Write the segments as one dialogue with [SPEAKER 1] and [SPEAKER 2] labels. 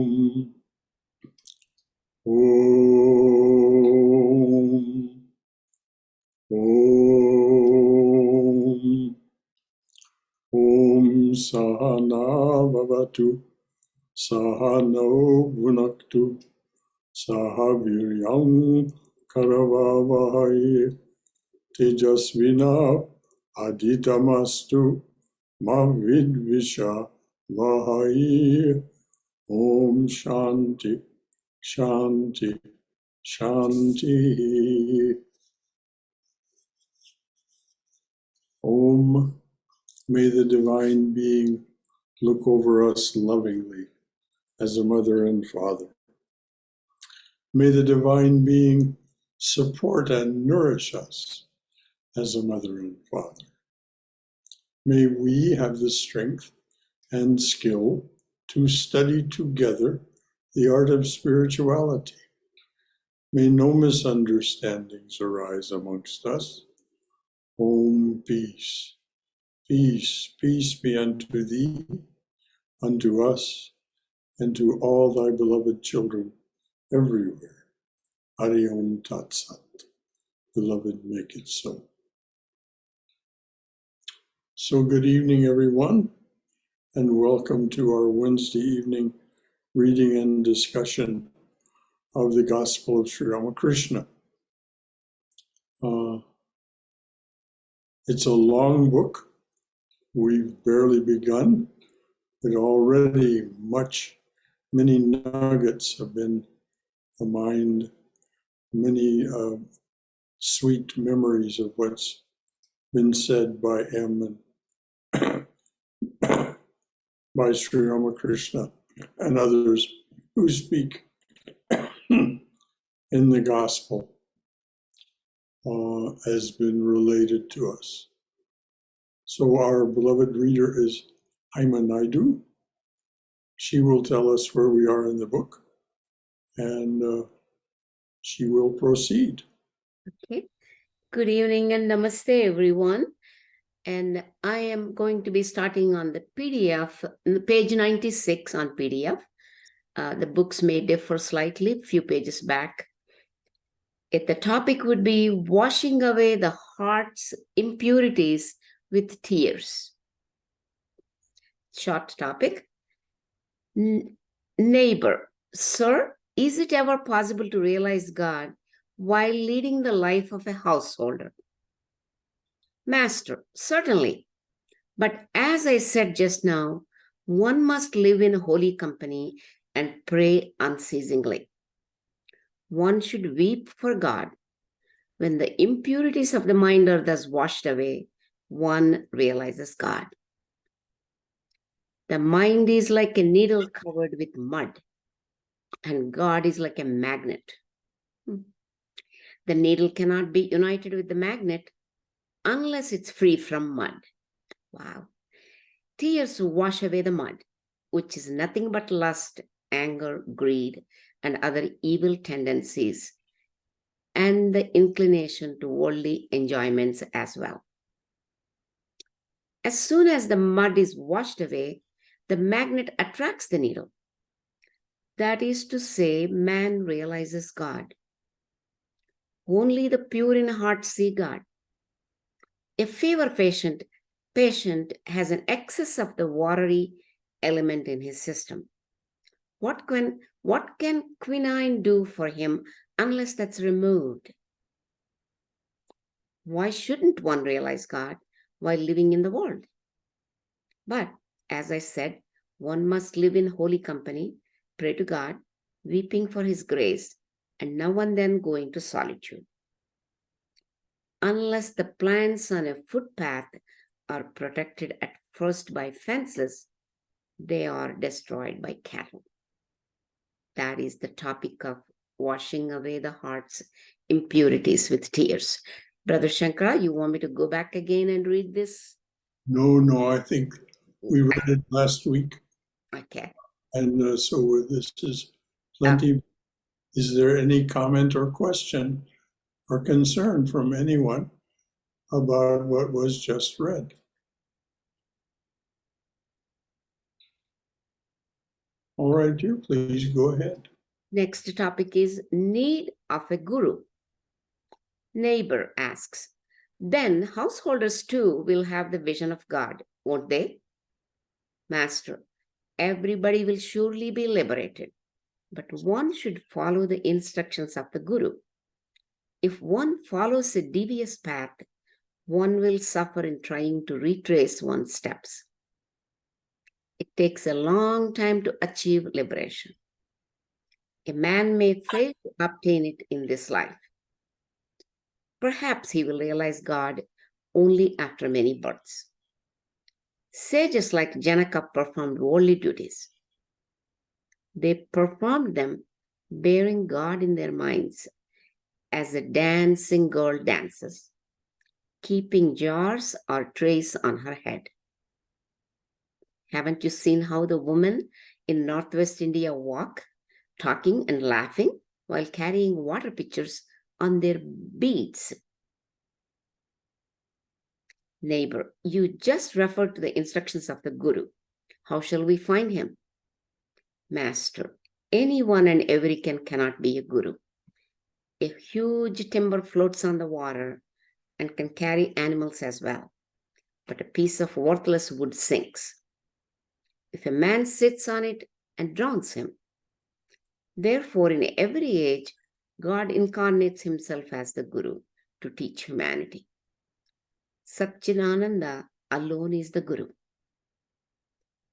[SPEAKER 1] Om Sahana Bhavatu Sahano Bhunaktu Sahaviryam Karavavahai Tejasvina Aditamastu Mavidvisha Vahai. Om Shanti Shanti Shanti. Om. May the Divine Being look over us lovingly as a mother and father. May the Divine Being support and nourish us as a mother and father. May we have the strength and skill to study together the art of spirituality. May no misunderstandings arise amongst us. Om, peace. Peace, peace be unto thee, unto us, and to all thy beloved children everywhere. Hari Om Tat Sat. Beloved, make it so. So good evening, everyone, and welcome to our Wednesday evening reading and discussion of the Gospel of Sri Ramakrishna. It's a long book. We've barely begun, but already many nuggets have been mined, many sweet memories of what's been said by M and by Sri Ramakrishna and others who speak in the gospel has been related to us. So our beloved reader is Haima Naidu. She will tell us where we are in the book, and she will proceed.
[SPEAKER 2] Okay. Good evening and namaste, everyone. And I am going to be starting on the PDF, page 96 on PDF. The books may differ slightly, a few pages back. The topic would be washing away the heart's impurities with tears. Short topic. Neighbor, sir, is it ever possible to realize God while leading the life of a householder? Master, certainly. But as I said just now, one must live in holy company and pray unceasingly. One should weep for God. When the impurities of the mind are thus washed away, one realizes God. The mind is like a needle covered with mud, and God is like a magnet. The needle cannot be united with the magnet unless it's free from mud. Wow. Tears wash away the mud, which is nothing but lust, anger, greed, and other evil tendencies, and the inclination to worldly enjoyments as well. As soon as the mud is washed away, the magnet attracts the needle. That is to say, man realizes God. Only the pure in heart see God. A fever patient has an excess of the watery element in his system. What can quinine do for him unless that's removed? Why shouldn't one realize God while living in the world? But as I said, one must live in holy company, pray to God, weeping for his grace, and now and then go into solitude. Unless the plants on a footpath are protected at first by fences, they are destroyed by cattle. That is the topic of washing away the heart's impurities with tears. Brother Shankara, you want me to go back again and read this?
[SPEAKER 1] No, I think we read it last week.
[SPEAKER 2] Okay.
[SPEAKER 1] And so this is plenty. Is there any comment or question or concern from anyone about what was just read? All right, dear, please go ahead.
[SPEAKER 2] Next topic is need of a guru. Neighbor asks, then householders too will have the vision of God, won't they? Master, everybody will surely be liberated, but one should follow the instructions of the guru. If one follows a devious path, one will suffer in trying to retrace one's steps. It takes a long time to achieve liberation. A man may fail to obtain it in this life. Perhaps he will realize God only after many births. Sages like Janaka performed worldly duties. They performed them bearing God in their minds as a dancing girl dances, keeping jars or trays on her head. Haven't you seen how the women in Northwest India walk, talking and laughing while carrying water pitchers on their beads? Neighbor, you just referred to the instructions of the Guru. How shall we find him? Master, anyone and every cannot be a Guru. A huge timber floats on the water and can carry animals as well, but a piece of worthless wood sinks if a man sits on it and drowns him. Therefore, in every age, God incarnates himself as the Guru to teach humanity. Satchidananda alone is the Guru.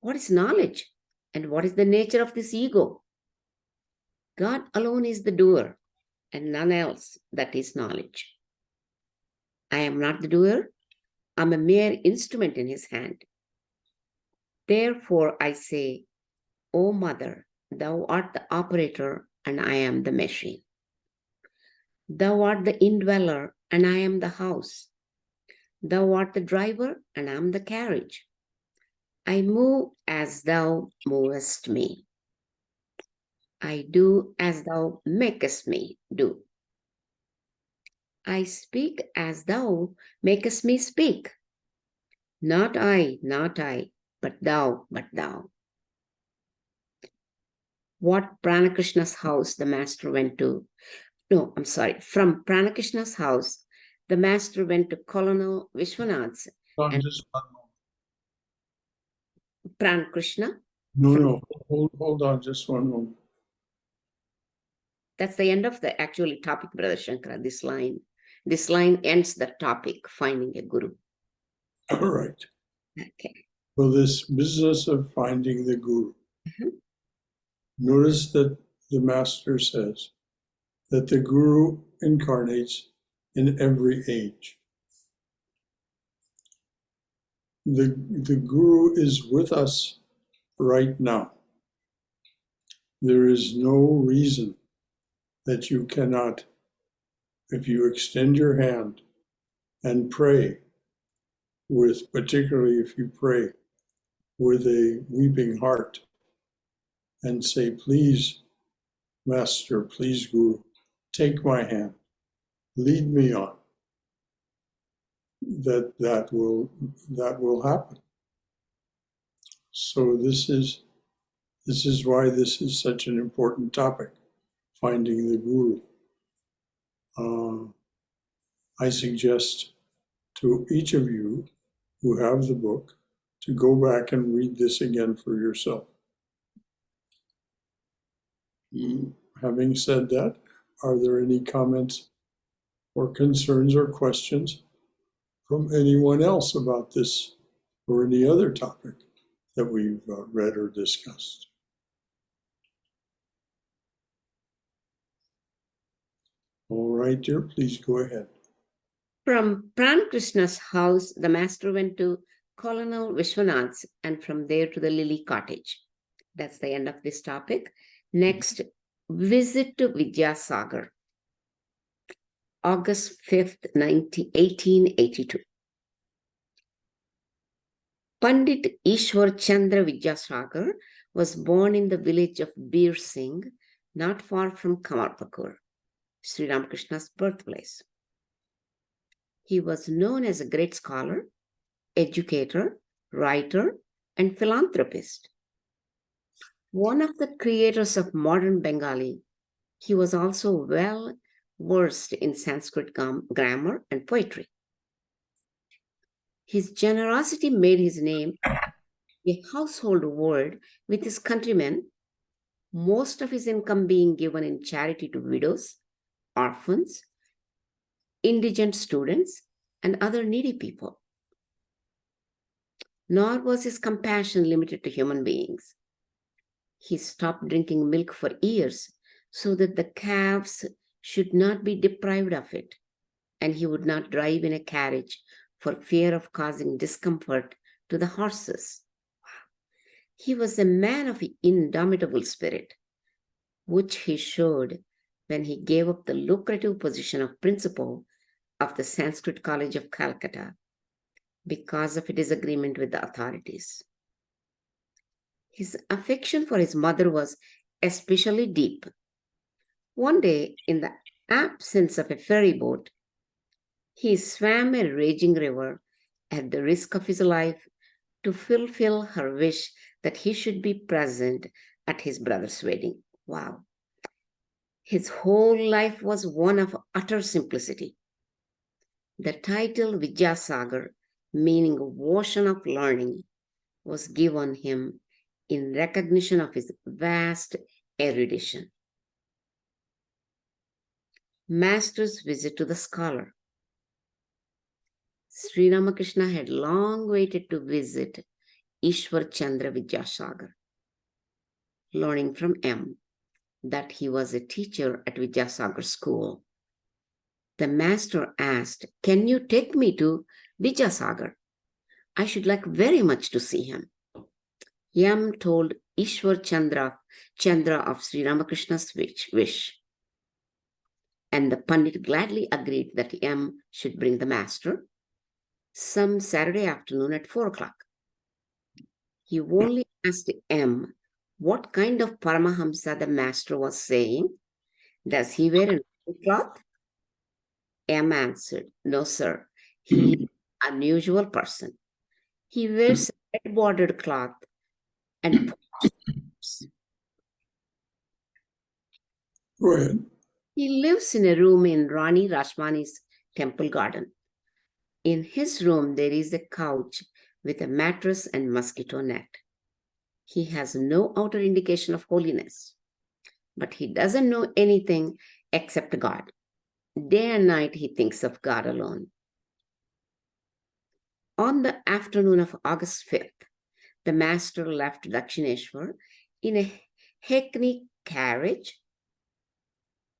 [SPEAKER 2] What is knowledge? And what is the nature of this ego? God alone is the doer, and none else that is knowledge. I am not the doer. I'm a mere instrument in his hand. Therefore, I say, O Mother, thou art the operator, and I am the machine. Thou art the indweller, and I am the house. Thou art the driver, and I am the carriage. I move as thou movest me. I do as thou makest me do. I speak as thou makest me speak. Not I, but thou, but thou. What Pranakrishna's house the master went to? No, I'm sorry. From Pranakrishna's house, the master went to Colonel Vishwanath's and
[SPEAKER 1] Just one moment.
[SPEAKER 2] Pranakrishna.
[SPEAKER 1] No, hold on just one moment.
[SPEAKER 2] That's the end of the actually topic, Brother Shankara, this line. This line ends the topic, finding a guru.
[SPEAKER 1] All right.
[SPEAKER 2] Okay.
[SPEAKER 1] Well, this business of finding the guru.
[SPEAKER 2] Mhm.
[SPEAKER 1] Notice that the master says that the guru incarnates in every age. The guru is with us right now. There is no reason that you cannot, if you extend your hand and pray with, particularly if you pray with a weeping heart and say, please, Master, please, Guru, take my hand, lead me on, that will happen. So this is why this is such an important topic, finding the Guru. I suggest to each of you who have the book to go back and read this again for yourself. Having said that, are there any comments or concerns or questions from anyone else about this or any other topic that we've read or discussed? All right, dear, please go ahead.
[SPEAKER 2] From Pranakrishna's house, the master went to Colonel Vishwanath's and from there to the Lily Cottage. That's the end of this topic. Next, visit to Vidyasagar, August 5th, 1882. Pandit Ishwar Chandra Vidyasagar was born in the village of Bir Singh, not far from Kamarpakur, Sri Ramakrishna's birthplace. He was known as a great scholar, educator, writer, and philanthropist. One of the creators of modern Bengali, he was also well versed in Sanskrit grammar and poetry. His generosity made his name a household word with his countrymen, most of his income being given in charity to widows, orphans, indigent students, and other needy people. Nor was his compassion limited to human beings. He stopped drinking milk for years so that the calves should not be deprived of it, and he would not drive in a carriage for fear of causing discomfort to the horses. He was a man of indomitable spirit, which he showed when he gave up the lucrative position of principal of the Sanskrit College of Calcutta because of a disagreement with the authorities. His affection for his mother was especially deep. One day, in the absence of a ferry boat, he swam a raging river at the risk of his life to fulfill her wish that he should be present at his brother's wedding. Wow. His whole life was one of utter simplicity. The title Vidyasagar, meaning ocean of learning, was given him in recognition of his vast erudition. Master's visit to the scholar. Sri Ramakrishna had long waited to visit Ishwar Chandra Vidyasagar, learning from M that he was a teacher at Vidyasagar school. The master asked, "Can you take me to Vidyasagar? I should like very much to see him." Yam told Ishwar Chandra of Sri Ramakrishna's wish. And the Pandit gladly agreed that Yam should bring the master some Saturday afternoon at 4 o'clock. He only asked M what kind of Paramahamsa the master was saying. "Does he wear a cloth?" M answered, "No, sir. He is an unusual person. He wears a red-bordered cloth and
[SPEAKER 1] Go ahead.
[SPEAKER 2] he lives in a room in Rani Rashmani's temple garden. In his room, there is a couch with a mattress and mosquito net. He has no outer indication of holiness, but he doesn't know anything except God. Day and night, he thinks of God alone." On the afternoon of August 5th, the master left Dakshineshwar in a hackney carriage,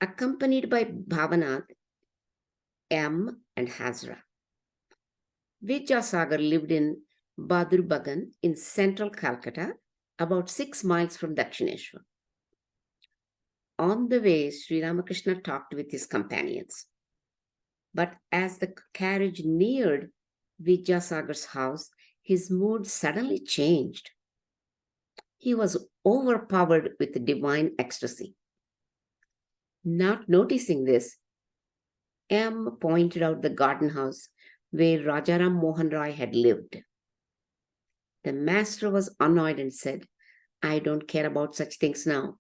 [SPEAKER 2] accompanied by Bhavanath, M, and Hazra. Vidyasagar lived in Badurbagan in central Calcutta, about 6 miles from Dakshineshwar. On the way, Sri Ramakrishna talked with his companions. But as the carriage neared Vidyasagar's house, his mood suddenly changed. He was overpowered with divine ecstasy. Not noticing this, M pointed out the garden house where Rajaram Mohan Rai had lived. The master was annoyed and said, "I don't care about such things now."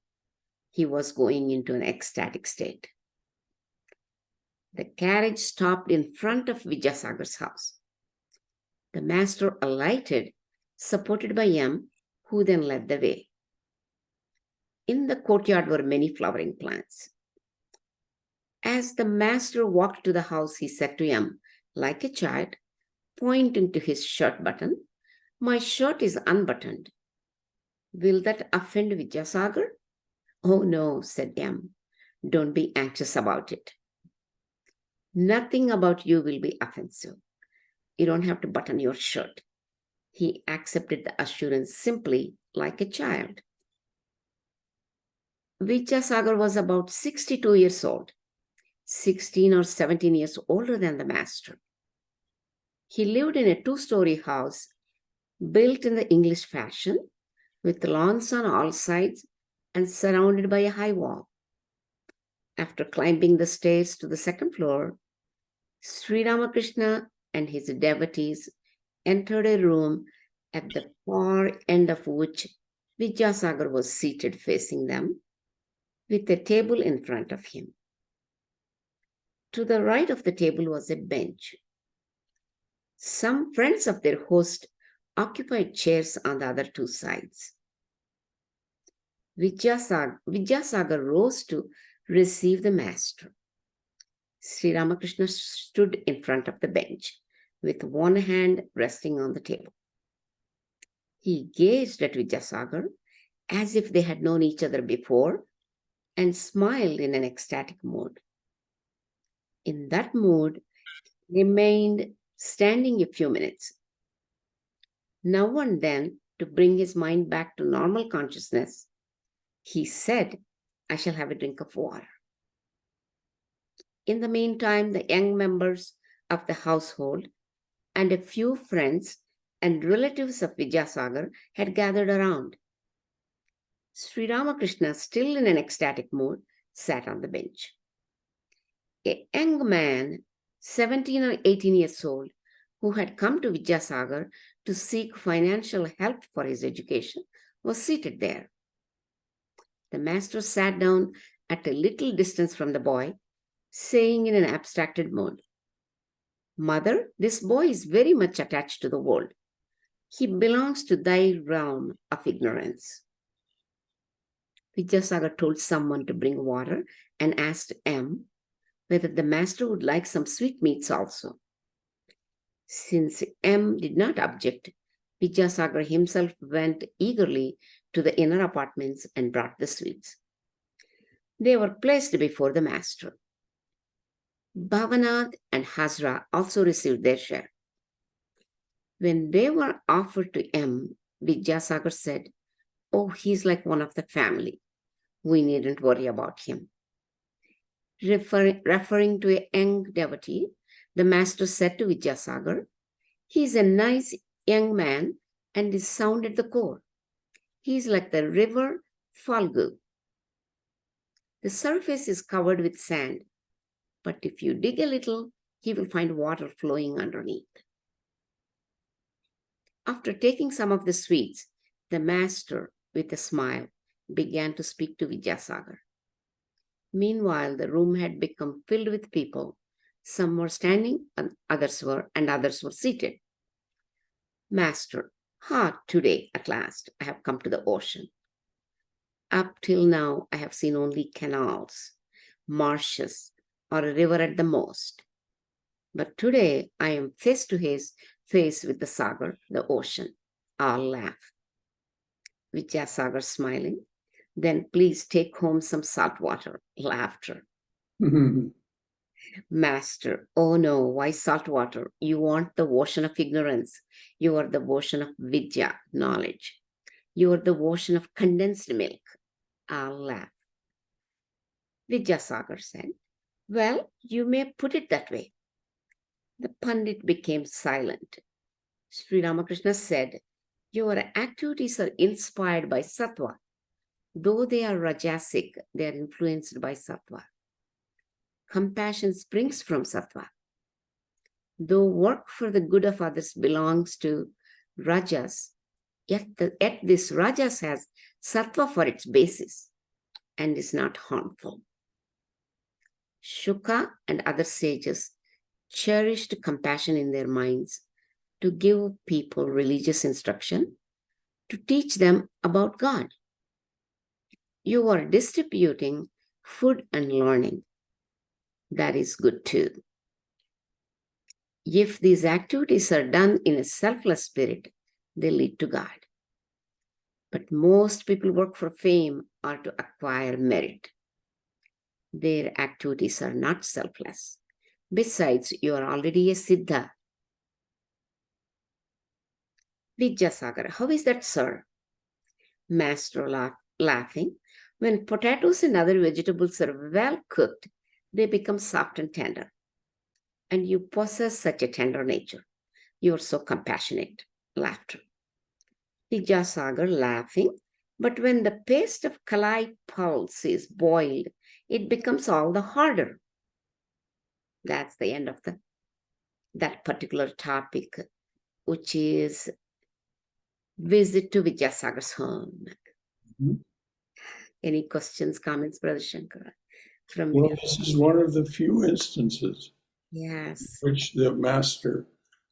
[SPEAKER 2] He was going into an ecstatic state. The carriage stopped in front of Vidyasagar's house. The master alighted, supported by M, who then led the way. In the courtyard were many flowering plants. As the master walked to the house, he said to M, like a child, pointing to his shirt button, "My shirt is unbuttoned. Will that offend Vidyasagar?" "Oh no," said M. "Don't be anxious about it. Nothing about you will be offensive. You don't have to button your shirt." He accepted the assurance simply like a child. Vidyasagar was about 62 years old, 16 or 17 years older than the master. He lived in a 2-story house built in the English fashion, with lawns on all sides and surrounded by a high wall. After climbing the stairs to the 2nd floor, Sri Ramakrishna and his devotees entered a room at the far end of which Vidyasagar was seated facing them with a table in front of him. To the right of the table was a bench. Some friends of their host occupied chairs on the other two sides. Vidyasagar rose to receive the master. Sri Ramakrishna stood in front of the bench with one hand resting on the table. He gazed at Vidyasagar as if they had known each other before and smiled in an ecstatic mood. In that mood, he remained standing a few minutes. Now and then, to bring his mind back to normal consciousness, he said, "I shall have a drink of water." In the meantime, the young members of the household and a few friends and relatives of Vidyasagar had gathered around. Sri Ramakrishna, still in an ecstatic mood, sat on the bench. A young man, 17 or 18 years old, who had come to Vidyasagar to seek financial help for his education, was seated there. The master sat down at a little distance from the boy, saying in an abstracted mode, "Mother, this boy is very much attached to the world. He belongs to thy realm of ignorance." Vidyasagar told someone to bring water and asked M whether the master would like some sweetmeats also. Since M did not object, Vidyasagar himself went eagerly to the inner apartments and brought the sweets. They were placed before the master. Bhavanath and Hazra also received their share. When they were offered to M, Vidyasagar said, "Oh, he's like one of the family. We needn't worry about him." Referring to a young devotee, the master said to Vidyasagar, "He's a nice young man and is sound at the core. He's like the river Falgu. The surface is covered with sand, but if you dig a little, he will find water flowing underneath." After taking some of the sweets, the master, with a smile, began to speak to Vidyasagar. Meanwhile, the room had become filled with people. Some were standing and others were seated. "Master, today at last I have come to the ocean. Up till now, I have seen only canals, marshes, or a river at the most. But today I am face to face with the Sagar, the ocean." All laugh. Vidyasagar smiling. "Then please take home some salt water." Laughter. Master, "Oh no, why salt water? You want the ocean of ignorance. You are the ocean of vidya, knowledge. You are the ocean of condensed milk." I'll laugh. Vidyasagar said, "Well, you may put it that way." The Pandit became silent. Sri Ramakrishna said, "Your activities are inspired by sattva. Though they are rajasic, they are influenced by sattva. Compassion springs from sattva. Though work for the good of others belongs to rajas, yet this rajas has sattva for its basis and is not harmful." Shuka and other sages cherished compassion in their minds to give people religious instruction, to teach them about God. You are distributing food and learning. That is good too. If these activities are done in a selfless spirit, they lead to God. But most people work for fame or to acquire merit. Their activities are not selfless. Besides, you are already a Siddha. Vidyasagar, how is that, sir? Master laughing. When potatoes and other vegetables are well cooked, they become soft and tender. And you possess such a tender nature. You are so compassionate. Laughter. Vidyasagar laughing. But when the paste of kalai pulse is boiled, it becomes all the harder. That's the end of that particular topic, which is visit to Vidyasagar's home.
[SPEAKER 1] Mhm.
[SPEAKER 2] Any questions, comments, Brother Shankara? From
[SPEAKER 1] Well,
[SPEAKER 2] you?
[SPEAKER 1] this is one of the few instances
[SPEAKER 2] Yes.
[SPEAKER 1] which the master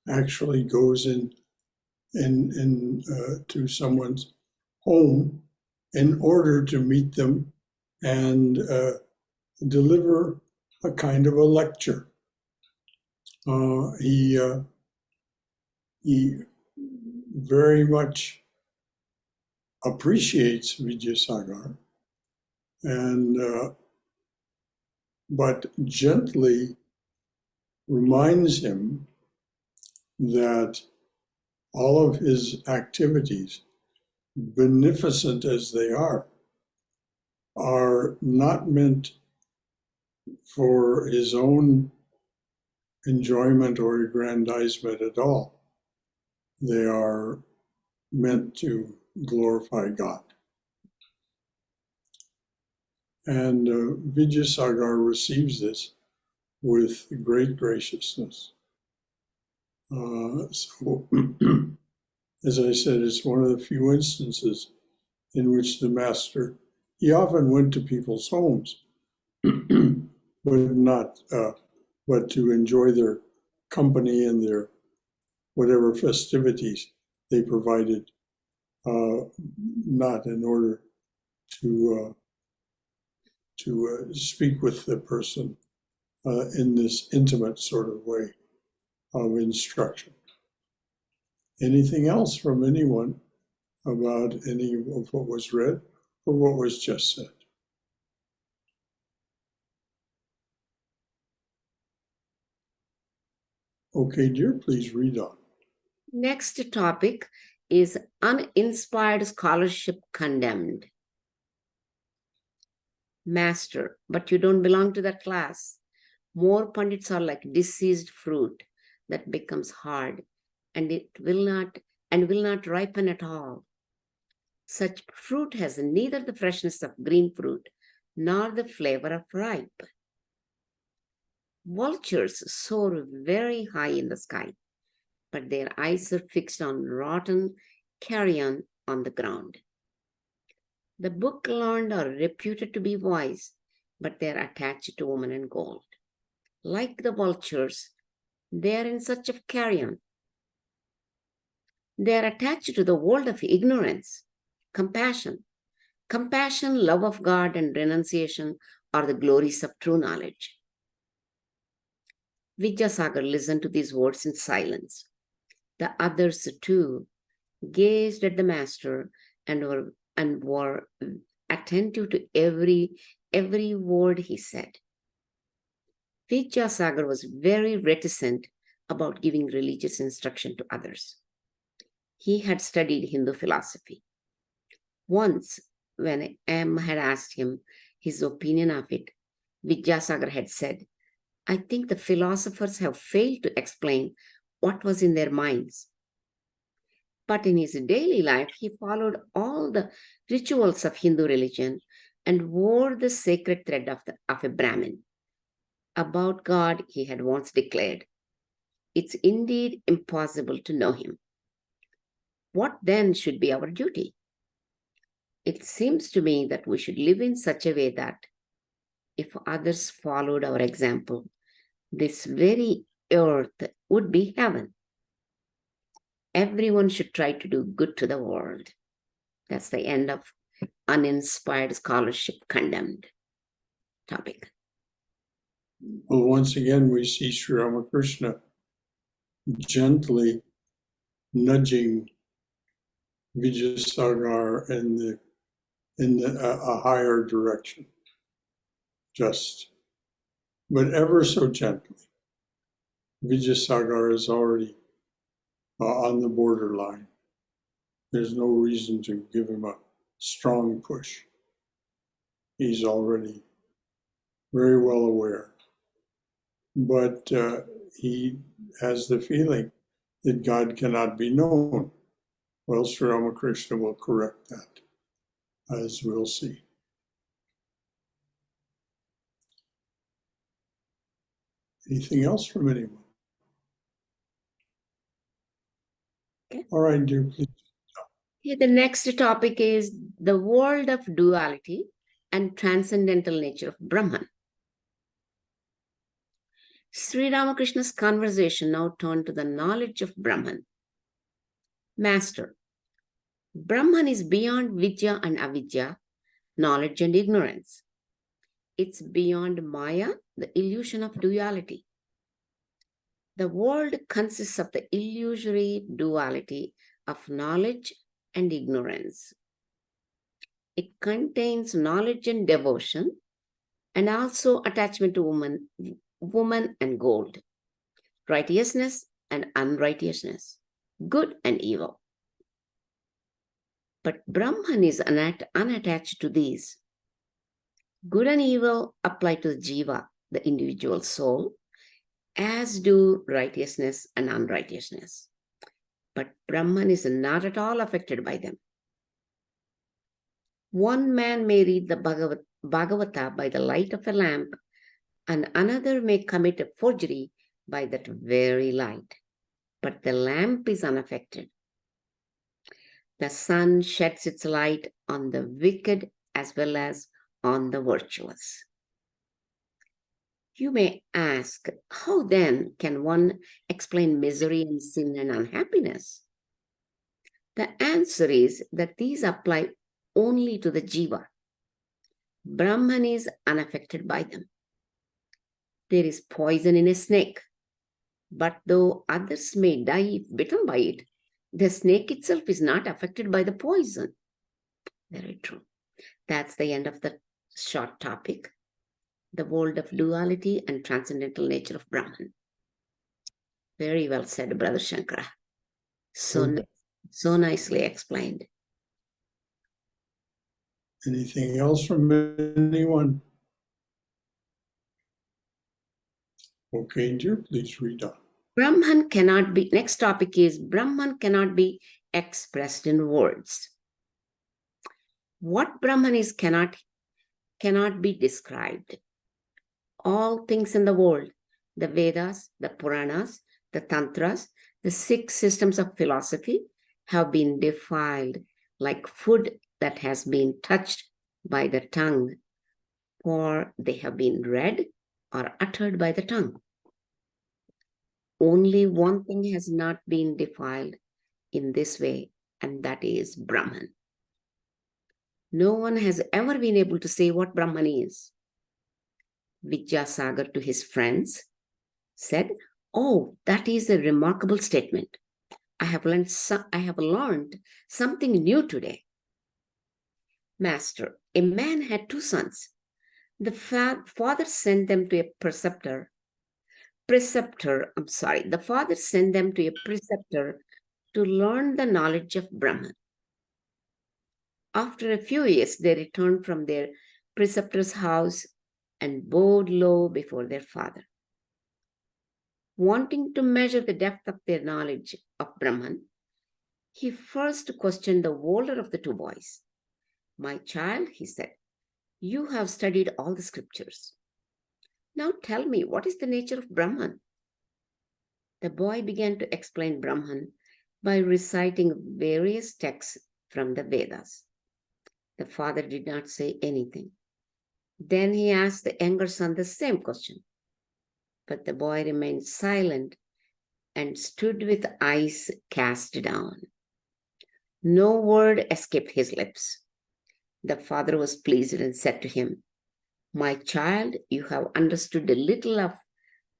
[SPEAKER 1] actually goes to someone's home in order to meet them and deliver a kind of a lecture. He very much appreciates Vidyasagar, and but gently reminds him that all of his activities, beneficent as they are not meant for his own enjoyment or aggrandizement at all. They are meant to glorify God. And Vidyasagar receives this with great graciousness. So, as I said, it's one of the few instances in which the master, he often went to people's homes, but to enjoy their company and their whatever festivities they provided, not in order to speak with the person in this intimate sort of way of instruction. Anything else from anyone about any of what was read or what was just said? Okay, dear, please read on.
[SPEAKER 2] Next topic is uninspired scholarship condemned. Master, but you don't belong to that class. More pundits are like diseased fruit that becomes hard and it will not ripen at all. Such fruit has neither the freshness of green fruit nor the flavor of ripe. Vultures soar very high in the sky, but their eyes are fixed on rotten carrion on the ground. The book learned are reputed to be wise, but they are attached to woman and gold. Like the vultures, they are in search of carrion. They are attached to the world of ignorance. Compassion, love of God, and renunciation are the glories of true knowledge. Vidyasagar listened to these words in silence. The others too gazed at the master and were attentive to every word he said. Vidyasagar was very reticent about giving religious instruction to others. He had studied Hindu philosophy. Once, when M had asked him his opinion of it, Vidyasagar had said, I think the philosophers have failed to explain what was in their minds. But in his daily life, he followed all the rituals of Hindu religion and wore the sacred thread of a Brahmin. About God, he had once declared, it's indeed impossible to know him. What then should be our duty? It seems to me that we should live in such a way that if others followed our example, this very earth would be heaven. Everyone should try to do good to the world. That's the end of uninspired scholarship condemned topic.
[SPEAKER 1] Well, once again, we see Sri Ramakrishna gently nudging Vidyasagar in a higher direction, but ever so gently. Vidyasagar is already on the borderline. There's no reason to give him a strong push. He's already very well aware. But he has the feeling that God cannot be known. Well, Sri Ramakrishna will correct that, as we'll see. Anything else from anyone?
[SPEAKER 2] Okay.
[SPEAKER 1] All right, dear, please.
[SPEAKER 2] Okay, the next topic is the world of duality and transcendental nature of Brahman. Sri Ramakrishna's conversation now turned to the knowledge of Brahman. Master, Brahman is beyond Vidya and Avidya, knowledge and ignorance. It's beyond Maya, the illusion of duality. The world consists of the illusory duality of knowledge and ignorance. It contains knowledge and devotion, and also attachment to woman and gold, righteousness and unrighteousness, good and evil. But Brahman is unattached to these. Good and evil apply to the jiva, the individual soul, as do righteousness and unrighteousness. But Brahman is not at all affected by them. One man may read the Bhagavata by the light of a lamp, and another may commit a forgery by that very light. But the lamp is unaffected. The sun sheds its light on the wicked as well as on the virtuous. You may ask, how then can one explain misery and sin and unhappiness? The answer is that these apply only to the jiva. Brahman is unaffected by them. There is poison in a snake, but though others may die if bitten by it, the snake itself is not affected by the poison. Very true. That's the end of the short topic, the world of duality and transcendental nature of Brahman. Very well said, Brother Shankara. So nicely explained.
[SPEAKER 1] Anything else from anyone? Okay, dear, please read on.
[SPEAKER 2] Brahman cannot be, next topic is Brahman cannot be expressed in words. What Brahman is cannot be described. All things in the world, the Vedas, the Puranas, the Tantras, the 6 systems of philosophy have been defiled like food that has been touched by the tongue, for they have been read or uttered by the tongue. Only one thing has not been defiled in this way, and that is Brahman. No one has ever been able to say what Brahman is. Vidyasagar to his friends said, "Oh, that is a remarkable statement. I have learned something new today." Master, a man had 2 sons. The father sent them to a preceptor. The father sent them to a preceptor to learn the knowledge of Brahman. After a few years, they returned from their preceptor's house and bowed low before their father. Wanting to measure the depth of their knowledge of Brahman, he first questioned the older of the 2 boys. "My child," he said, "you have studied all the scriptures. Now tell me, what is the nature of Brahman?" The boy began to explain Brahman by reciting various texts from the Vedas. The father did not say anything. Then he asked the younger son the same question. But the boy remained silent and stood with eyes cast down. No word escaped his lips. The father was pleased and said to him, "My child, you have understood a little of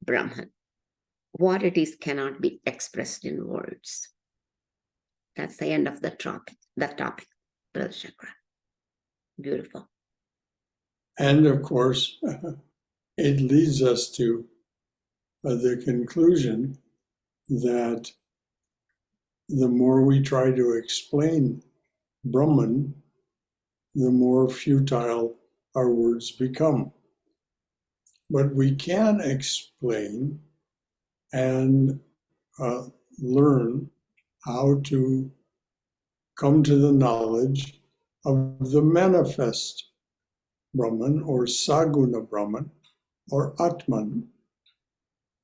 [SPEAKER 2] Brahman. What it is cannot be expressed in words." That's the end of the topic, Brother Shankara. Beautiful.
[SPEAKER 1] And of course, it leads us to the conclusion that the more we try to explain Brahman, the more futile our words become. But we can explain and learn how to come to the knowledge of the manifest Brahman or Saguna Brahman or Atman.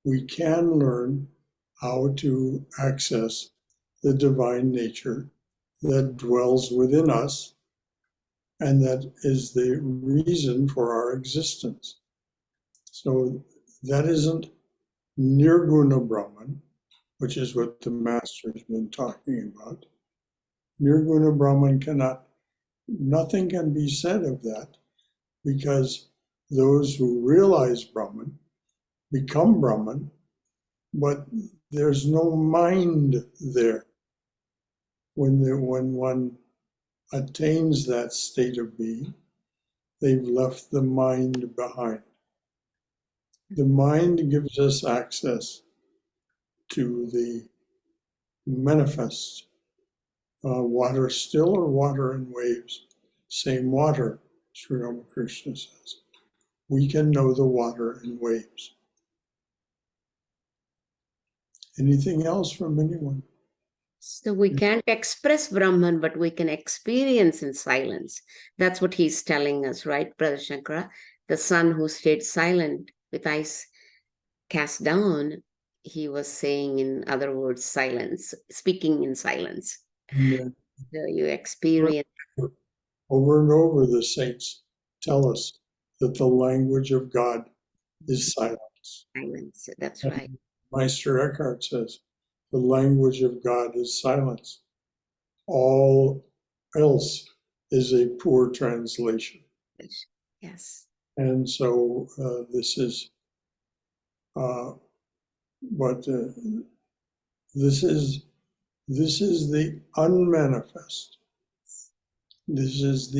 [SPEAKER 1] We can learn how to access the divine nature that dwells within us and that is the reason for our existence. So that isn't Nirguna Brahman, which is what the Master has been talking about. Nirguna Brahman nothing can be said of that, because those who realize Brahman become Brahman, but there's no mind there. When one attains that state of being, they've left the mind behind. The mind gives us access to the manifest. Water still or water in waves? Same water, Sri Ramakrishna says. We can know the water in waves. Anything else from anyone?
[SPEAKER 2] So we can't express Brahman, but we can experience in silence. That's what he's telling us, right, Brother Shankara? The son who stayed silent with eyes cast down, he was saying, in other words, silence, speaking in silence.
[SPEAKER 1] And
[SPEAKER 2] So you experience
[SPEAKER 1] over and over, the saints tell us that the language of God is silence.
[SPEAKER 2] silence. That's
[SPEAKER 1] And
[SPEAKER 2] right.
[SPEAKER 1] Meister Eckhart says, the language of God is silence. All else is a poor translation.
[SPEAKER 2] Yes.
[SPEAKER 1] And so this is what this is the unmanifest. This is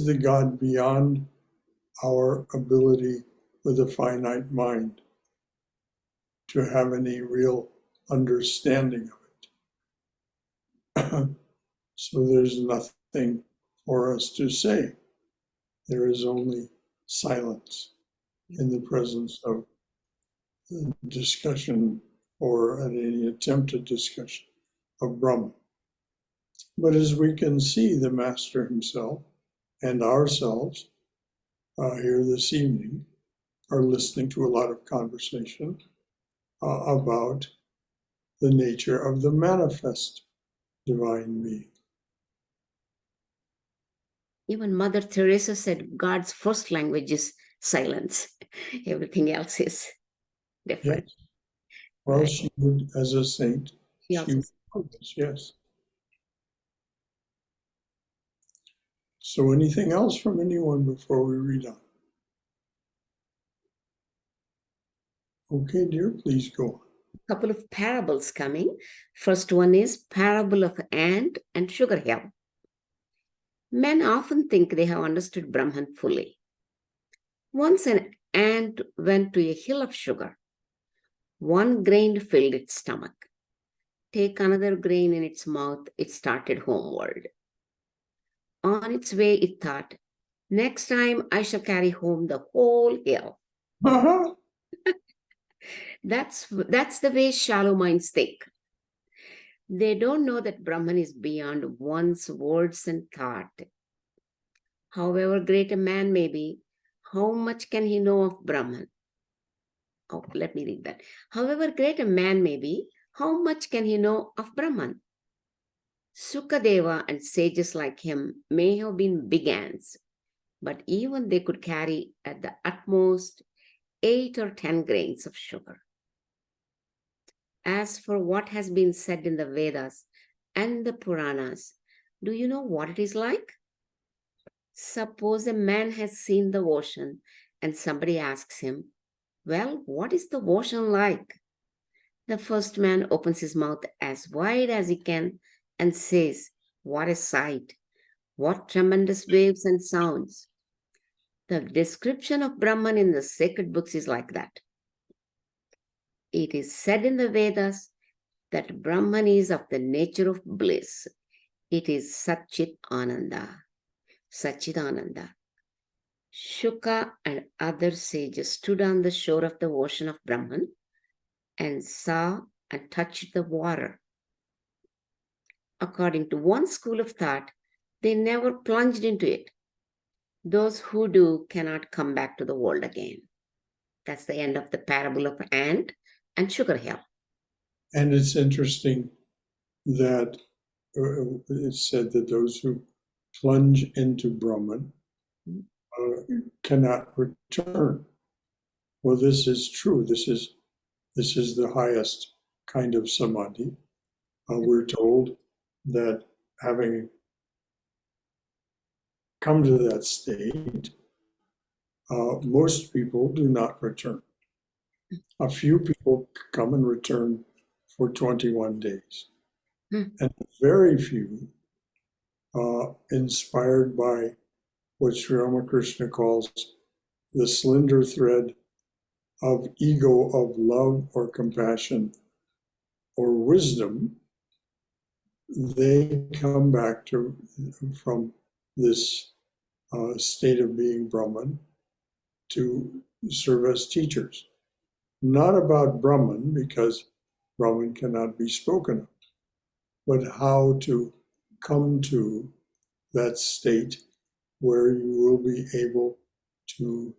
[SPEAKER 1] the God beyond our ability with a finite mind to have any real understanding of it. So there's nothing for us to say. There is only silence in the presence of discussion or any attempted discussion of Brahman. But as we can see, the Master himself and ourselves here this evening are listening to a lot of conversation about the nature of the manifest divine being.
[SPEAKER 2] Even Mother Teresa said God's first language is silence. Everything else is different.
[SPEAKER 1] Yes. Well,
[SPEAKER 2] Right.
[SPEAKER 1] she would, as a saint,
[SPEAKER 2] She also
[SPEAKER 1] would, yes. So anything else from anyone before we read on? Okay, dear, please go on.
[SPEAKER 2] a couple of parables coming. First one is parable of ant and sugar hill. Men often think they have understood Brahman fully. Once an ant went to a hill of sugar. One grain filled its stomach. Take another grain in its mouth, it started homeward. On its way, it thought, next time I shall carry home the whole hill. That's the way shallow minds think. They don't know that Brahman is beyond one's words and thought. However great a man may be, how much can he know of Brahman? Oh, let me read that. However great a man may be, how much can he know of Brahman? Sukadeva and sages like him may have been big ants, but even they could carry at the utmost 8 or 10 grains of sugar. As for what has been said in the Vedas and the Puranas, do you know what it is like? Suppose a man has seen the ocean and somebody asks him, well, what is the ocean like? The first man opens his mouth as wide as he can and says, what a sight! What tremendous waves and sounds! The description of Brahman in the sacred books is like that. It is said in the Vedas that Brahman is of the nature of bliss. It is Satchit Ananda. Satchidananda. Shuka and other sages stood on the shore of the ocean of Brahman and saw and touched the water. According to one school of thought, they never plunged into it. Those who do cannot come back to the world again. That's the end of the parable of ant and sugar hill.
[SPEAKER 1] And it's interesting that it's said that those who plunge into Brahman cannot return. Well, this is true. This is the highest kind of samadhi. We're told that having come to that state, most people do not return. A few people come and return for 21 days. And very few, inspired by what Sri Ramakrishna calls the slender thread of ego of love or compassion or wisdom, they come back from this state of being Brahman to serve as teachers. Not about Brahman, because Brahman cannot be spoken of, but how to come to that state where you will be able to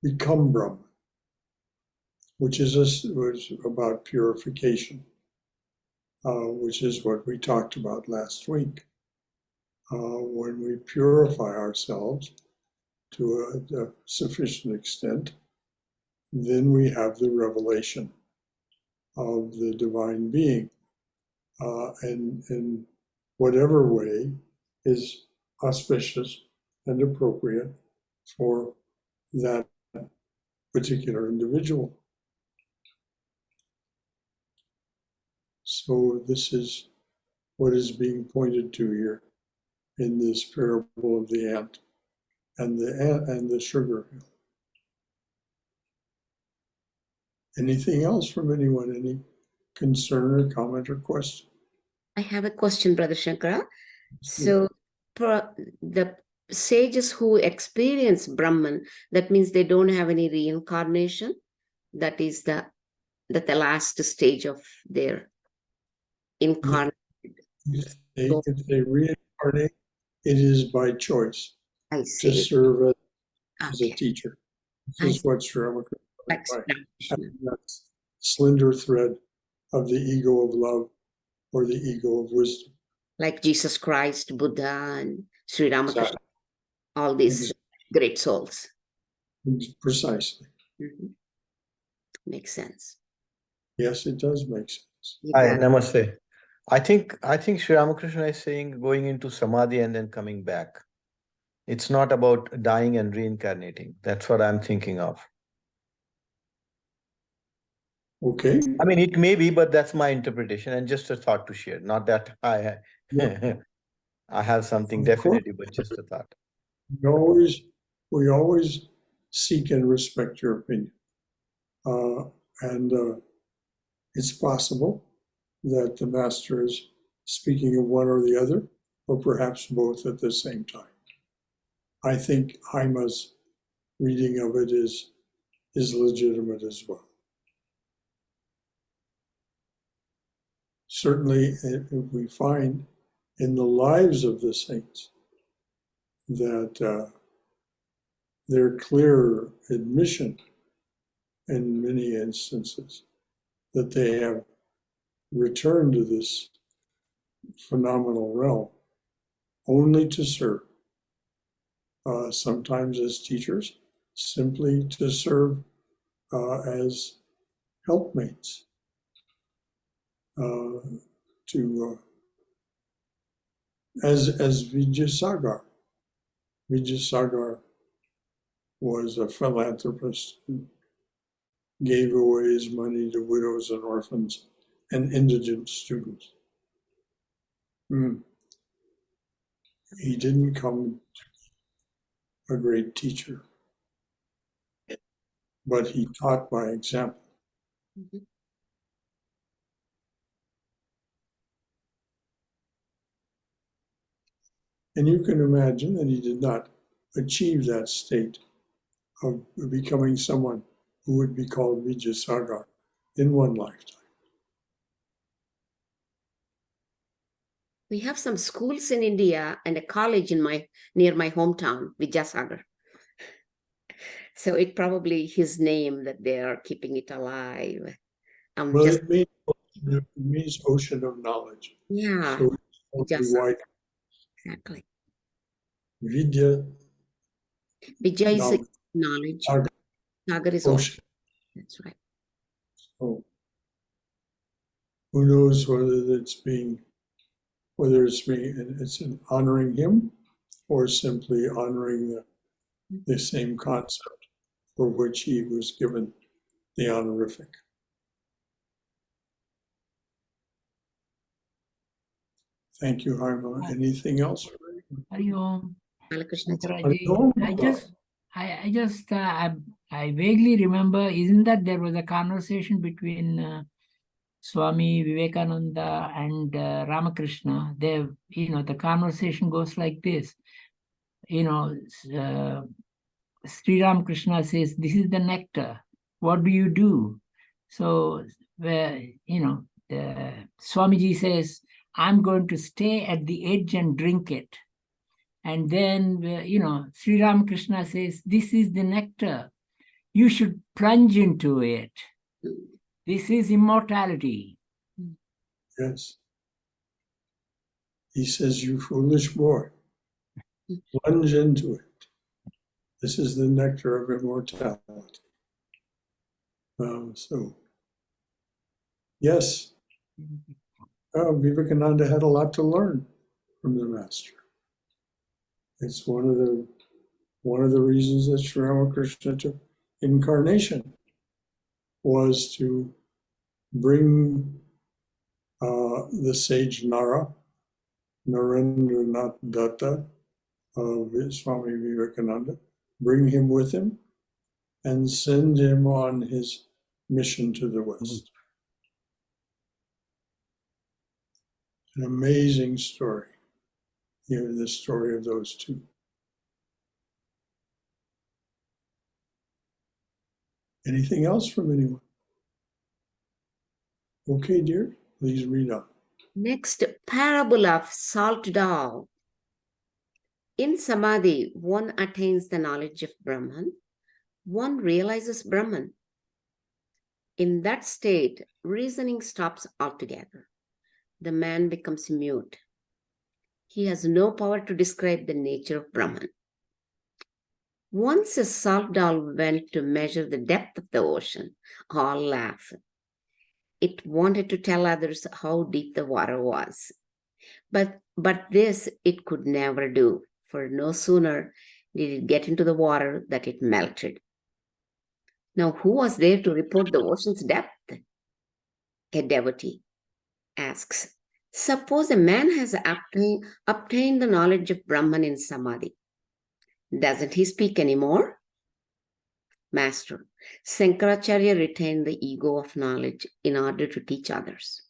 [SPEAKER 1] become Brahman, which is about purification, which is what we talked about last week. When we purify ourselves to a sufficient extent, then we have the revelation of the divine being, and in whatever way is auspicious and appropriate for that particular individual. So this is what is being pointed to here in this parable of the ant and the sugar hill. Anything else from anyone? Any concern or comment or question?
[SPEAKER 2] I have a question, Brother Shankara. So the sages who experience Brahman, that means they don't have any reincarnation. That is the last stage of their incarnation.
[SPEAKER 1] If they reincarnate, it is by choice
[SPEAKER 2] I
[SPEAKER 1] to
[SPEAKER 2] see.
[SPEAKER 1] serve as a
[SPEAKER 2] Okay.
[SPEAKER 1] teacher. This is what Sri Ramakrishna
[SPEAKER 2] Explanation.
[SPEAKER 1] that slender thread of the ego of love or the ego of wisdom.
[SPEAKER 2] Like Jesus Christ, Buddha, and Sri Ramakrishna,
[SPEAKER 1] Exactly.
[SPEAKER 2] all these great souls.
[SPEAKER 1] Precisely.
[SPEAKER 2] Mhm. Makes sense.
[SPEAKER 1] Yes, it does make sense.
[SPEAKER 3] Hi, namaste. I think Sri Ramakrishna is saying going into samadhi and then coming back. It's not about dying and reincarnating. That's what I'm thinking of.
[SPEAKER 1] Okay.
[SPEAKER 3] I mean, it may be, but that's my interpretation and just a thought to share. Not that I I have something
[SPEAKER 1] Of course.
[SPEAKER 3] definitely, but just a thought.
[SPEAKER 1] We always seek and respect your opinion. And it's possible that the master is speaking of one or the other, or perhaps both at the same time. I think Haima's reading of it is legitimate as well. Certainly, we find in the lives of the saints that their clear admission in many instances that they have returned to this phenomenal realm only to serve, sometimes as teachers, simply to serve as helpmates, as Vijayasagar. Vijayasagar was a philanthropist who gave away his money to widows and orphans and indigent students. He didn't come a great teacher, but he taught by example.
[SPEAKER 2] Mhm.
[SPEAKER 1] And you can imagine that he did not achieve that state of becoming someone who would be called Vijayasagar in one lifetime.
[SPEAKER 2] We have some schools in India and a college in near my hometown, Vidyasagar. So it probably his name that they are keeping it alive.
[SPEAKER 1] Well,
[SPEAKER 2] Just
[SPEAKER 1] it means ocean of knowledge.
[SPEAKER 2] yeah,
[SPEAKER 1] So it's
[SPEAKER 2] just
[SPEAKER 1] wide.
[SPEAKER 2] exactly.
[SPEAKER 1] Vidya,
[SPEAKER 2] Vijay is
[SPEAKER 1] knowledge,
[SPEAKER 2] knowledge.
[SPEAKER 1] Sagar,
[SPEAKER 2] Sagar is ocean.
[SPEAKER 1] ocean.
[SPEAKER 2] That's right.
[SPEAKER 1] So who knows whether it's in honoring him or simply honoring the same concept for which he was given the honorific. Thank you, Harma. Anything else?
[SPEAKER 4] Hari Om.
[SPEAKER 2] Balakrishna ji.
[SPEAKER 4] Shankaraji, I vaguely remember, isn't that there was a conversation between Swami Vivekananda and Ramakrishna? The conversation goes like this. Sri Ramakrishna says, "This is the nectar. What do you do?" So, Swamiji says, "I'm going to stay at the edge and drink it." And then, Sri Ramakrishna says, "This is the nectar. You should plunge into it. This is immortality."
[SPEAKER 1] Yes. He says, you foolish boy, plunge into it. This is the nectar of immortality. Yes, Vivekananda had a lot to learn from the master. It's one of the reasons that Sri Ramakrishna took incarnation was to bring the sage Narendranath Datta of Swami Vivekananda, bring him with him and send him on his mission to the West. An amazing story. Hear the story of those two. Anything else from anyone? Okay, dear, please read on.
[SPEAKER 2] Next, parable of salt dove. In Samadhi, one attains the knowledge of Brahman. One realizes Brahman. In that state, reasoning stops altogether. The man becomes mute. He has no power to describe the nature of Brahman. Once a salt dove went to measure the depth of the ocean. All laughed. It wanted to tell others how deep the water was. But this it could never do, for no sooner did it get into the water that it melted. Now, who was there to report the ocean's depth? A devotee asks, suppose a man has obtained the knowledge of Brahman in Samadhi. Doesn't he speak anymore? Master, Shankaracharya retained the ego of knowledge in order to teach others.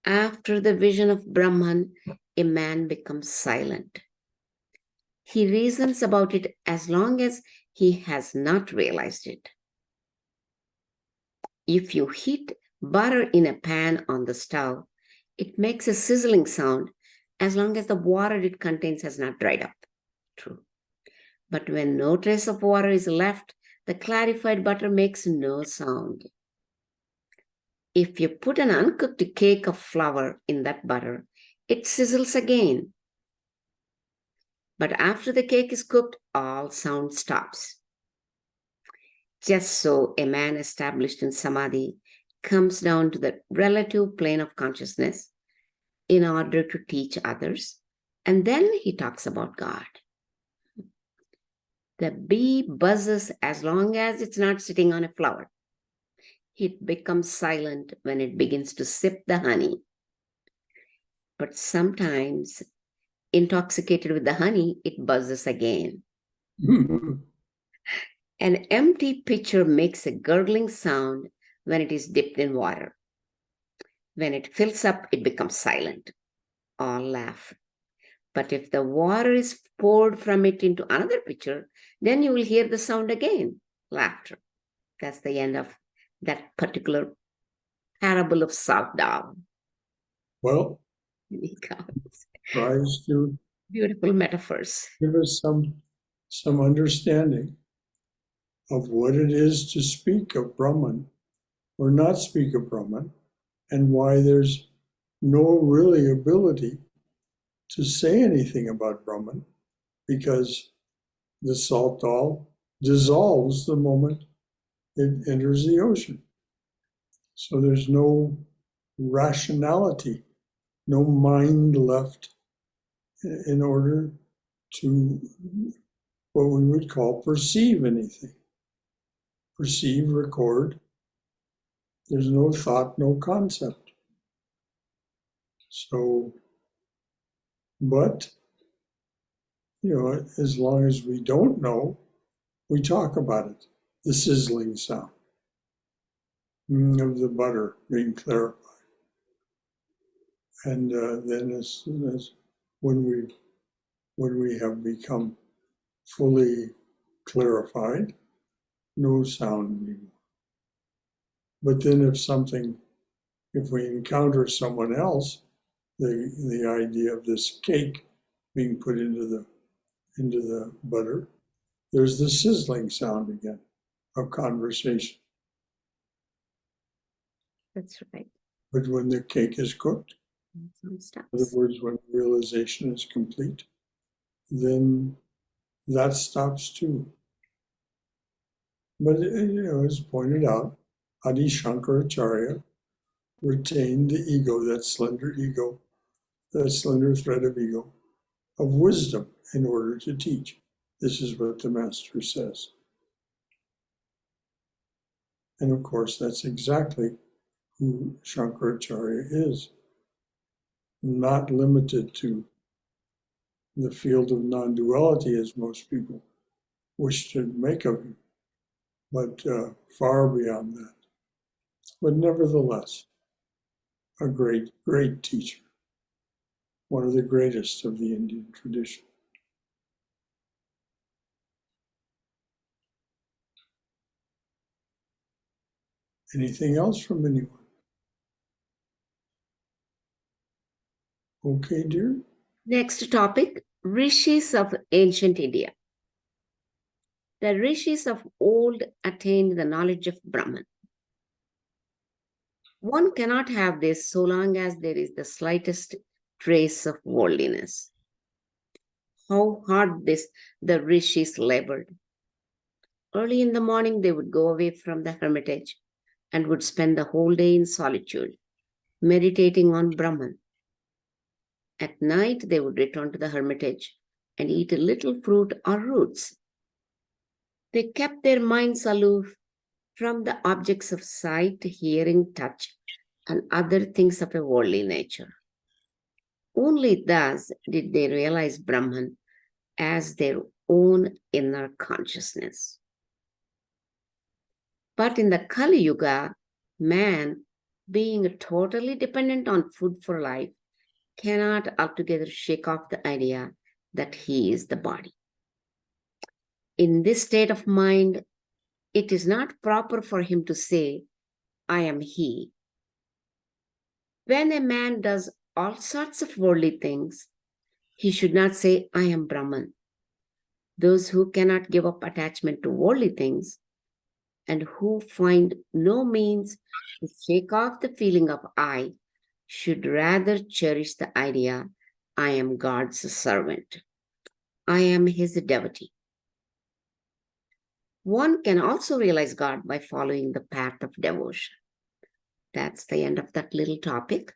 [SPEAKER 2] After the vision of Brahman, a man becomes silent. He reasons about it as long as he has not realized it. If you heat butter in a pan on the stove, it makes a sizzling sound as long as the water it contains has not dried up. True. But when no trace of water is left, the clarified butter makes no sound. If you put an uncooked cake of flour in that butter, it sizzles again. But after the cake is cooked, all sound stops. Just so, a man established in Samadhi comes down to the relative plane of consciousness in order to teach others, and then he talks about God. The bee buzzes as long as it's not sitting on a flower. It becomes silent when it begins to sip the honey. But sometimes, intoxicated with the honey, it buzzes again. An empty pitcher makes a gurgling sound when it is dipped in water. When it fills up, it becomes silent. All laugh. But if the water is poured from it into another pitcher, then you will hear the sound again, laughter. That's the end of that particular parable of salt dove.
[SPEAKER 1] Well, tries to
[SPEAKER 2] beautiful metaphors.
[SPEAKER 1] give us some understanding of what it is to speak of Brahman or not speak of Brahman, and why there's no really ability to say anything about Brahman, because the salt all dissolves the moment it enters the ocean. So there's no rationality, no mind left in order to what we would call perceive anything. Perceive, record. There's no thought, no concept. So, but, as long as we don't know, we talk about it. The sizzling sound of the butter being clarified. And then as soon as when we have become fully clarified, no sound anymore. But then if we encounter someone else, the idea of this cake being put into the butter, there's the sizzling sound again of conversation.
[SPEAKER 2] That's right.
[SPEAKER 1] But when the cake is cooked, in other words, when realization is complete, then that stops too. But as pointed out, Adi Shankaracharya retained the ego, that slender thread of ego, of wisdom in order to teach. This is what the master says. And of course, that's exactly who Shankaracharya is. Not limited to the field of non-duality, as most people wish to make of him, but far beyond that. But nevertheless, a great, great teacher, one of the greatest of the Indian tradition. Anything else from anyone? Okay, dear.
[SPEAKER 2] Next topic, rishis of ancient India. The rishis of old attained the knowledge of Brahman. One cannot have this so long as there is the slightest trace of worldliness. How hard the rishis labored. Early in the morning, they would go away from the hermitage and would spend the whole day in solitude, meditating on Brahman. At night, they would return to the hermitage and eat a little fruit or roots. They kept their minds aloof from the objects of sight, hearing, touch, and other things of a worldly nature. Only thus did they realize Brahman as their own inner consciousness. But in the Kali Yuga, man, being totally dependent on food for life, cannot altogether shake off the idea that he is the body. In this state of mind, it is not proper for him to say, I am he. When a man does all sorts of worldly things, he should not say, I am Brahman. Those who cannot give up attachment to worldly things and who find no means to shake off the feeling of I should rather cherish the idea, I am God's servant. I am his devotee. One can also realize God by following the path of devotion. That's the end of that little topic.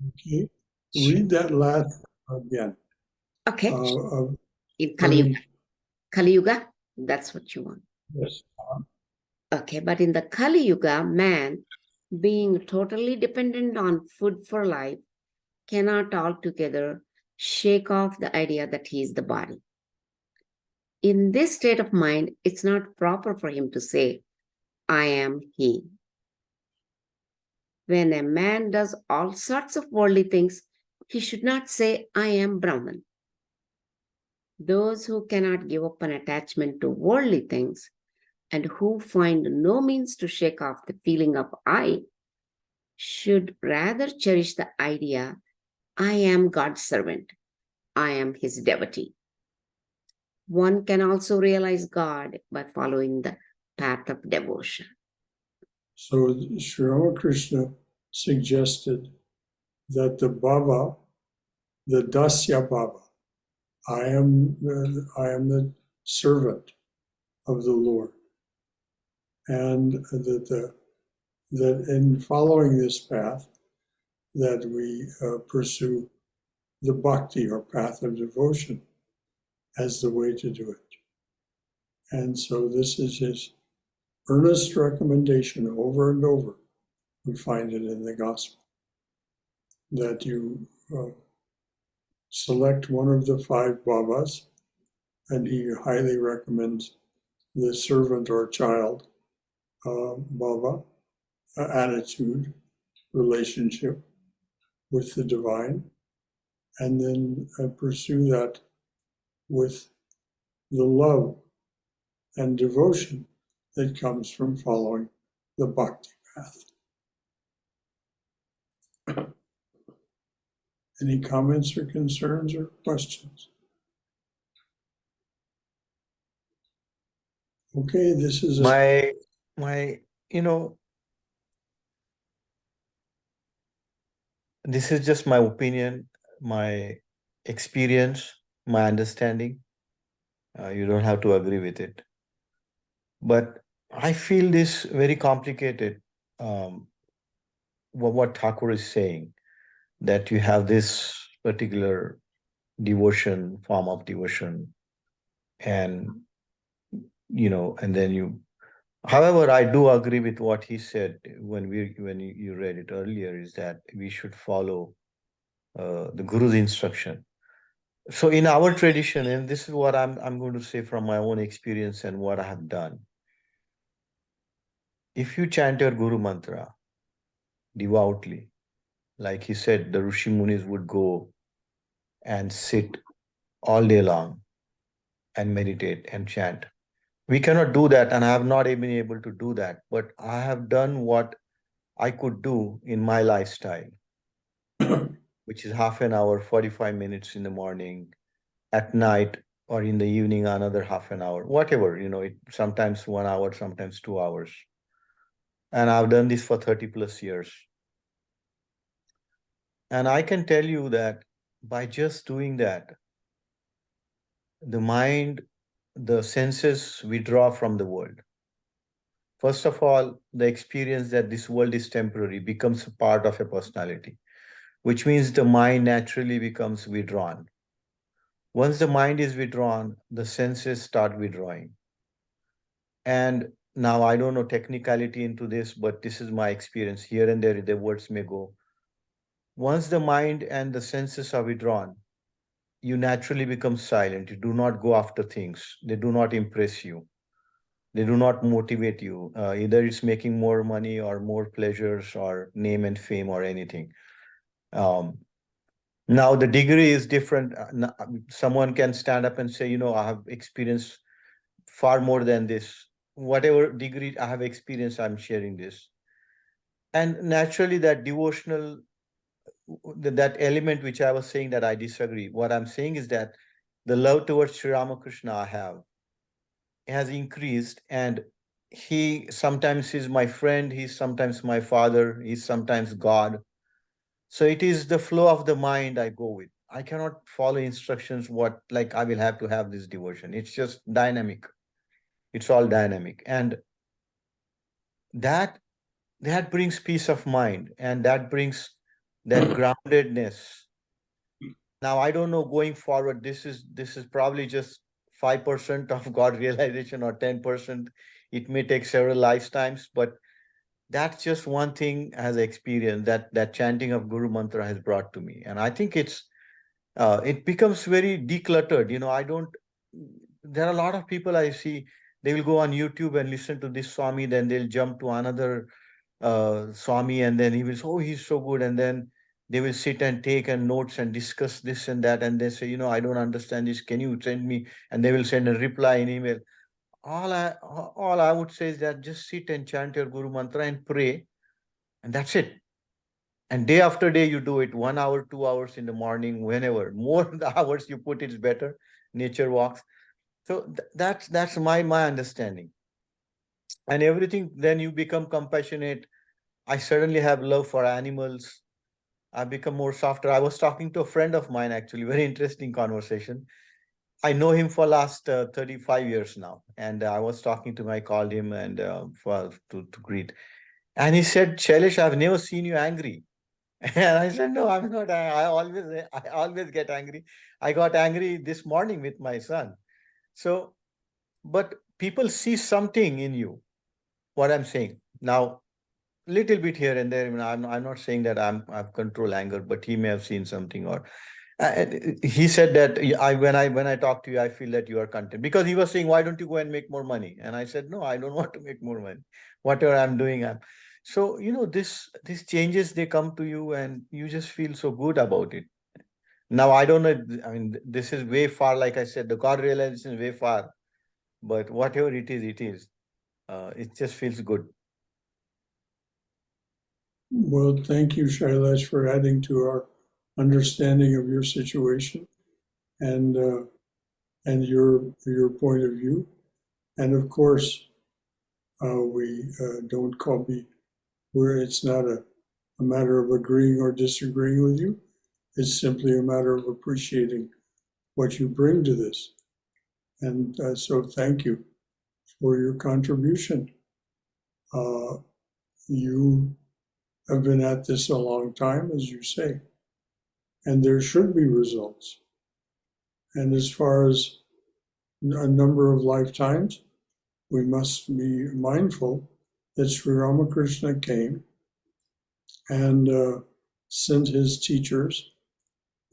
[SPEAKER 1] Okay. Read that last again.
[SPEAKER 2] Okay.
[SPEAKER 1] Of
[SPEAKER 2] In Kali Yuga. Kali Yuga, that's what you want.
[SPEAKER 1] yes.
[SPEAKER 2] Okay, but in the Kali Yuga, man, being totally dependent on food for life, cannot altogether shake off the idea that he is the body. In this state of mind, it's not proper for him to say, I am he. When a man does all sorts of worldly things, he should not say, I am Brahman. Those who cannot give up an attachment to worldly things and who find no means to shake off the feeling of I should rather cherish the idea, I am God's servant. I am his devotee. one can also realize God by following the path of devotion.
[SPEAKER 1] So Sri Ramakrishna suggested that the Baba, the Dasya Baba, I am the servant of the Lord, and that in following this path, that we pursue the bhakti or path of devotion as the way to do it. And so this is his earnest recommendation over and over. We find it in the gospel that you select one of the five babas, and he highly recommends the servant or child baba attitude, relationship with the divine, and then pursue that with the love and devotion that comes from following the bhakti path. Any comments or concerns or questions? Okay, this is
[SPEAKER 3] my this is just my opinion, my experience, my understanding. You don't have to agree with it. But I feel this very complicated, what Thakur is saying, that you have this particular devotion, form of devotion, and and then you. However, I do agree with what he said when you read it earlier, is that we should follow the Guru's instruction. So in our tradition, and this is what I'm going to say from my own experience and what I have done. If you chant your Guru mantra devoutly, like he said, the Rishi Munis would go and sit all day long and meditate and chant. We cannot do that, and I have not been able to do that, but I have done what I could do in my lifestyle, which is half an hour, 45 minutes in the morning, at night, or in the evening, another half an hour, whatever, sometimes 1 hour, sometimes 2 hours. And I've done this for 30 plus years. And I can tell you that by just doing that, the mind, the senses withdraw from the world. First of all, the experience that this world is temporary becomes a part of a personality, which means the mind naturally becomes withdrawn. Once the mind is withdrawn, the senses start withdrawing. And now I don't know technicality into this, but this is my experience. Here and there, the words may go. Once the mind and the senses are withdrawn, you naturally become silent. You do not go after things. They do not impress you. They do not motivate you. Either it's making more money or more pleasures or name and fame or anything. Now the degree is different. Someone can stand up and say, I have experienced far more than this. Whatever degree I have experienced, I'm sharing this. And naturally that devotional, that element which I was saying that I disagree. What I'm saying is that the love towards Sri Ramakrishna I have has increased, and he sometimes is my friend, he's sometimes my father, he's sometimes God. So it is the flow of the mind I go with. I cannot follow instructions like I will have to have this devotion. It's just dynamic. It's all dynamic. And that brings peace of mind, and that brings that groundedness. Now I don't know, going forward, this is probably just 5% of God realization or 10%. It may take several lifetimes, but that's just one thing as experience that chanting of Guru Mantra has brought to me. And I think it becomes very decluttered. There are a lot of people I see, they will go on YouTube and listen to this Swami, then they'll jump to another Swami, and then he will say, oh, he's so good. And then they will sit and take and notes and discuss this and that. And they say, I don't understand this. Can you send me? And they will send a reply in email. All I would say is that just sit and chant your Guru Mantra and pray. And that's it. And day after day, you do it 1 hour, 2 hours in the morning, whenever. More the hours you put, it's better. Nature walks. So that's my understanding. And everything, then you become compassionate. I suddenly have love for animals. I become more softer. I was talking to a friend of mine, actually, very interesting conversation. I know him for last 35 years now. And I was talking to him, I called him and to greet. And he said, Shailesh, I've never seen you angry. And I said, no, I'm not. I always get angry. I got angry this morning with my son. So, but people see something in you, what I'm saying. Now, little bit here and there. I mean, I'm not saying that I've control anger, but he may have seen something. Or he said that when I talk to you, I feel that you are content, because he was saying, why don't you go and make more money? And I said, no, I don't want to make more money. Whatever I'm doing, I'm. So these changes, they come to you and you just feel so good about it. Now I don't know. I mean, this is way far. Like I said, the God realization is way far. But whatever it is, it is. It just feels good.
[SPEAKER 1] Well, thank you, Shailesh, for adding to our understanding of your situation and your point of view. And of course, we don't call me where it's not a matter of agreeing or disagreeing with you. It's simply a matter of appreciating what you bring to this. And so thank you for your contribution. You have been at this a long time, as you say, and there should be results. And as far as a number of lifetimes, we must be mindful that Sri Ramakrishna came and sent his teachers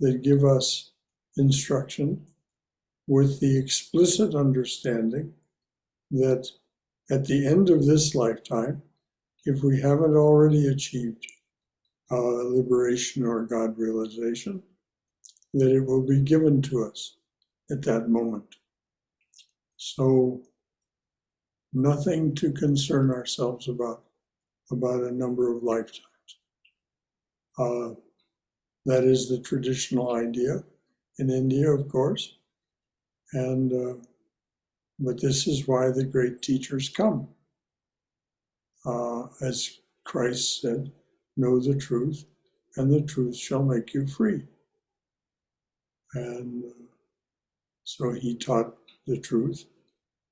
[SPEAKER 1] that give us instruction with the explicit understanding that at the end of this lifetime, if we haven't already achieved liberation or God realization, that it will be given to us at that moment. So nothing to concern ourselves about a number of lifetimes. That is the traditional idea in India, of course, and but this is why the great teachers come. As Christ said, know the truth, and the truth shall make you free. And so he taught the truth,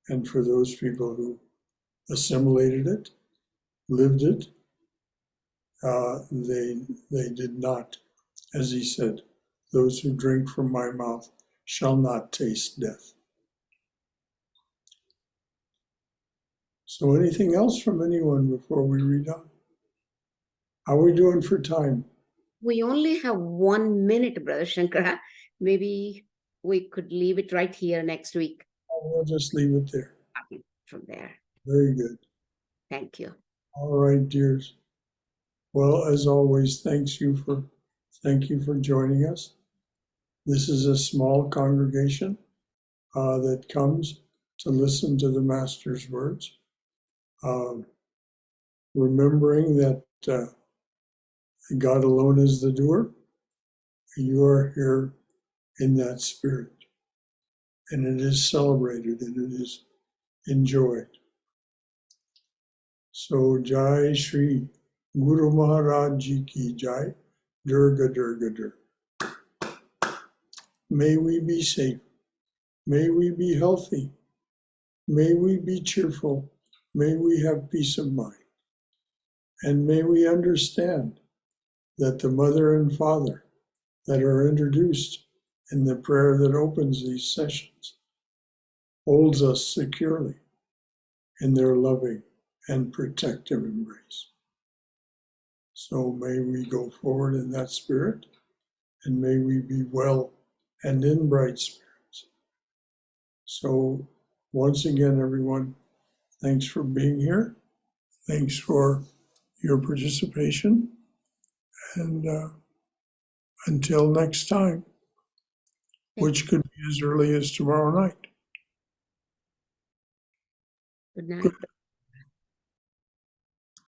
[SPEAKER 1] and for those people who assimilated it, lived it, they did not, as he said, those who drink from my mouth shall not taste death. So anything else from anyone before we read on? How are we doing for time?
[SPEAKER 2] We only have 1 minute, Brother Shankara. Maybe we could leave it right here next week.
[SPEAKER 1] We'll just leave it there.
[SPEAKER 2] From there.
[SPEAKER 1] Very good.
[SPEAKER 2] Thank you.
[SPEAKER 1] All right, dears. Well, as always, thank you for joining us. This is a small congregation that comes to listen to the Master's words, remembering that God alone is the doer. You are here in that spirit, and it is celebrated and it is enjoyed. So Jai Shri Guru Maharaj Ji Ki Jai, Durga Durga Durga. May we be safe. May we be healthy. May we be cheerful. May we have peace of mind. And may we understand that the mother and father that are introduced in the prayer that opens these sessions holds us securely in their loving and protective embrace. So may we go forward in that spirit, and may we be well and in bright spirits. So once again, everyone, thanks for being here. Thanks for your participation. And until next time, which could be as early as tomorrow night.
[SPEAKER 2] Good night.